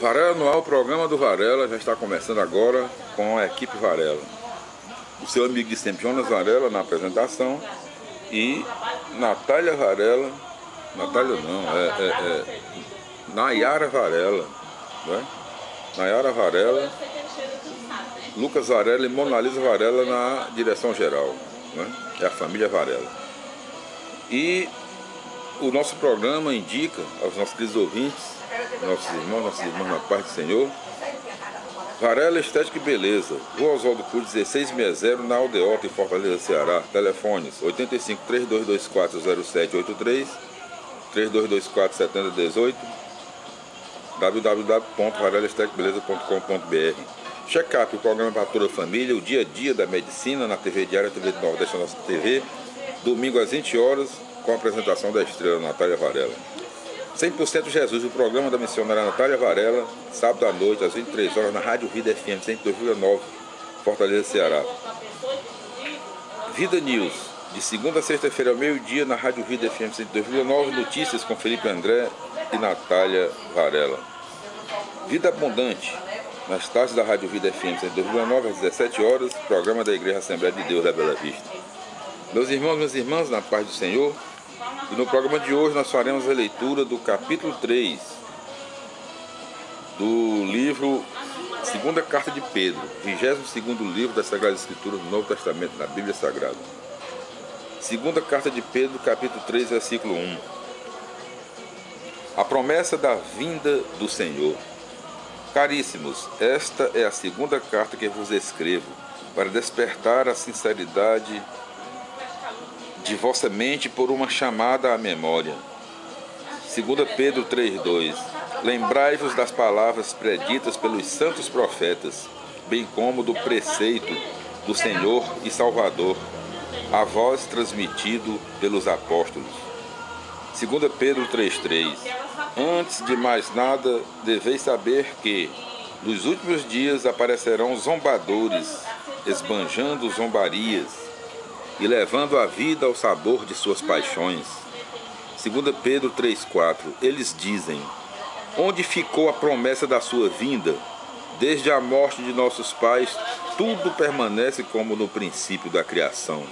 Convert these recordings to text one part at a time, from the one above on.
Varela no ar, o programa do Varela já está começando agora com a equipe Varela. O seu amigo de sempre, Jonas Varela, na apresentação, e Natália Varela, Nayara Varela, né? Nayara Varela, Lucas Varela e Mona Lisa Varela na direção geral, né? É a família Varela. E o nosso programa indica aos nossos queridos ouvintes, nossos irmãos na paz do Senhor, Varela Estética e Beleza, Rua Oswaldo Cruz 1660, na Aldeota, em Fortaleza, Ceará. Telefones 85-3224-0783, 3224-7018, www.varelaestéticabeleza.com.br. Check-up, o programa para toda a família, o dia a dia da medicina na TV Diária, TV do Nordeste, nossa TV, domingo às 20 horas, com a apresentação da estrela Natália Varela. 100% Jesus, o programa da missionária Natália Varela, sábado à noite, às 23 horas, na Rádio Vida FM 102,9, Fortaleza, Ceará. Vida News, de segunda a sexta-feira ao meio-dia, na Rádio Vida FM 102,9, notícias com Felipe André e Natália Varela. Vida Abundante, nas tardes da Rádio Vida FM 102,9, às 17 horas, programa da Igreja Assembleia de Deus da Bela Vista. Meus irmãos, minhas irmãs, na paz do Senhor. E no programa de hoje nós faremos a leitura do capítulo 3 do livro Segunda Carta de Pedro, 22º livro das Sagradas Escrituras do Novo Testamento, na Bíblia Sagrada. Segunda Carta de Pedro, capítulo 3, versículo 1. A promessa da vinda do Senhor. Caríssimos, esta é a segunda carta que vos escrevo, para despertar a sinceridade de vossa mente por uma chamada à memória. 2 Pedro 3,2. Lembrai-vos das palavras preditas pelos santos profetas, bem como do preceito do Senhor e Salvador, a vós transmitido pelos apóstolos. 2 Pedro 3,3. Antes de mais nada, deveis saber que, nos últimos dias, aparecerão zombadores, esbanjando zombarias, e levando a vida ao sabor de suas paixões. 2 Pedro 3,4. Eles dizem: onde ficou a promessa da sua vinda? Desde a morte de nossos pais, tudo permanece como no princípio da criação.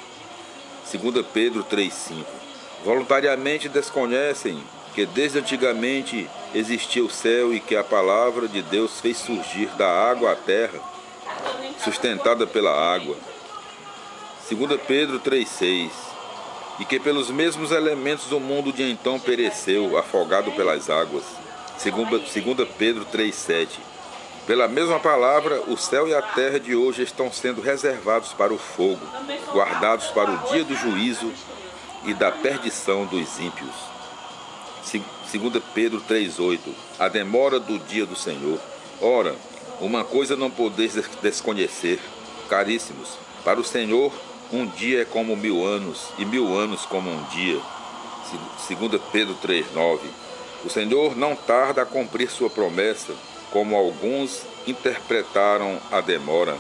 2 Pedro 3,5. Voluntariamente desconhecem que desde antigamente existia o céu e que a palavra de Deus fez surgir da água a terra, sustentada pela água. 2 Pedro 3,6. E que pelos mesmos elementos do mundo de então pereceu, afogado pelas águas. 2 Pedro 3,7. Pela mesma palavra, o céu e a terra de hoje estão sendo reservados para o fogo, guardados para o dia do juízo e da perdição dos ímpios. 2 Pedro 3,8. A demora do dia do Senhor. Ora, uma coisa não podeis desconhecer, caríssimos, para o Senhor um dia é como 1000 anos, e 1000 anos como um dia. 2 Pedro 3,9. O Senhor não tarda a cumprir sua promessa, como alguns interpretaram a demora.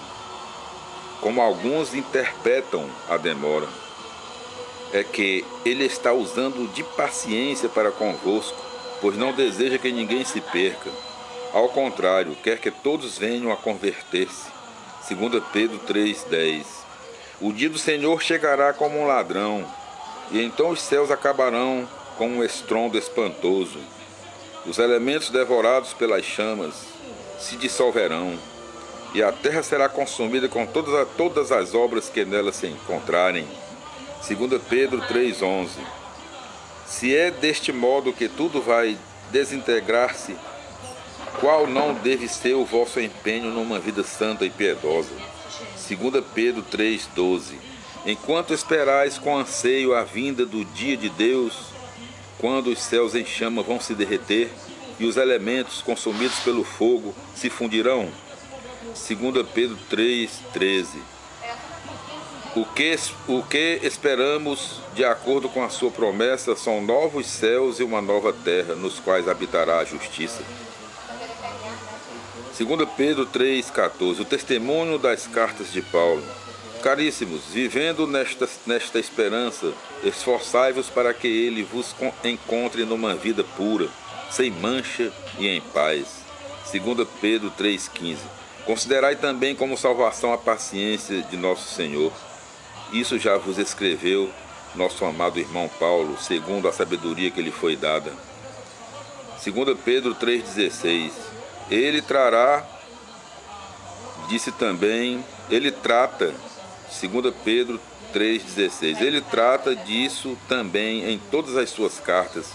Como alguns interpretam a demora. É que Ele está usando de paciência para convosco, pois não deseja que ninguém se perca. Ao contrário, quer que todos venham a converter-se. 2 Pedro 3,10. O dia do Senhor chegará como um ladrão, e então os céus acabarão com um estrondo espantoso. Os elementos devorados pelas chamas se dissolverão, e a terra será consumida com todas as obras que nela se encontrarem. 2 Pedro 3,11. Se é deste modo que tudo vai desintegrar-se, qual não deve ser o vosso empenho numa vida santa e piedosa? 2 Pedro 3,12. Enquanto esperais com anseio a vinda do dia de Deus, quando os céus em chama vão se derreter e os elementos consumidos pelo fogo se fundirão. 2 Pedro 3,13. O que esperamos, de acordo com a sua promessa, são novos céus e uma nova terra, nos quais habitará a justiça. 2 Pedro 3,14. O testemunho das cartas de Paulo. Caríssimos, vivendo nesta esperança, esforçai-vos para que ele vos encontre numa vida pura, sem mancha e em paz. 2 Pedro 3,15. Considerai também como salvação a paciência de nosso Senhor. Isso já vos escreveu nosso amado irmão Paulo, segundo a sabedoria que lhe foi dada. 2 Pedro 3,16. Ele trará, disse também, ele trata, 2 Pedro 3,16. Ele trata disso também em todas as suas cartas,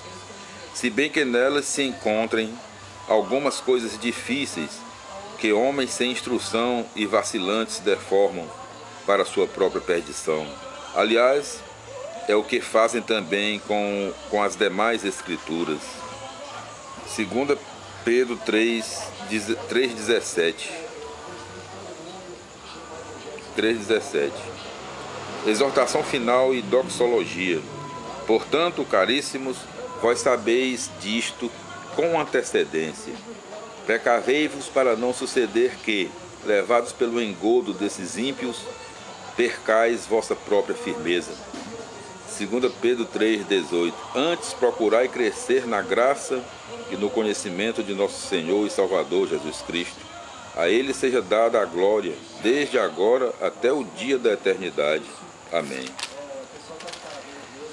se bem que nelas se encontrem algumas coisas difíceis que homens sem instrução e vacilantes deformam para a sua própria perdição. Aliás, é o que fazem também com as demais escrituras. 2 Pedro 3,17. Exortação final e doxologia. Portanto, caríssimos, vós sabeis disto com antecedência. Precavei-vos para não suceder que, levados pelo engodo desses ímpios, percais vossa própria firmeza. 2 Pedro 3,18. Antes procurai crescer na graça e no conhecimento de nosso Senhor e Salvador Jesus Cristo. A Ele seja dada a glória, desde agora até o dia da eternidade. Amém.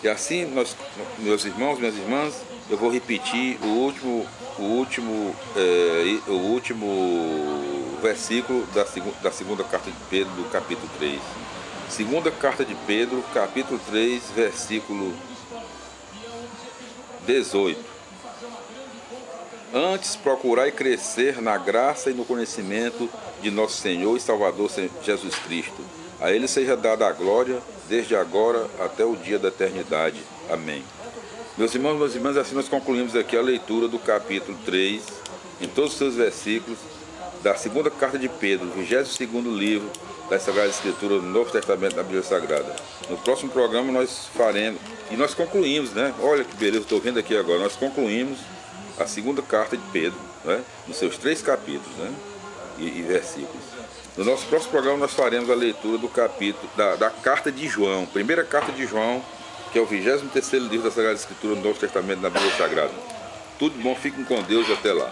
E assim, meus irmãos, minhas irmãs, eu vou repetir o último versículo da segunda carta de Pedro, do capítulo 3. Segunda carta de Pedro, capítulo 3, versículo 18. Antes procurai crescer na graça e no conhecimento de nosso Senhor e Salvador Jesus Cristo. A Ele seja dada a glória, desde agora até o dia da eternidade. Amém. Meus irmãos, minhas irmãs, assim nós concluímos aqui a leitura do capítulo 3, em todos os seus versículos, da segunda carta de Pedro, 22º livro da Sagrada Escritura do Novo Testamento da Bíblia Sagrada. No próximo programa nós faremos, e nós concluímos, né? Olha que beleza, estou vendo aqui agora, nós concluímos a segunda carta de Pedro, né? Nos seus 3 capítulos, né? E versículos. No nosso próximo programa nós faremos a leitura do capítulo, da carta de João, primeira carta de João, que é o 23º livro da Sagrada Escritura do Novo Testamento da Bíblia Sagrada. Tudo bom, fiquem com Deus e até lá.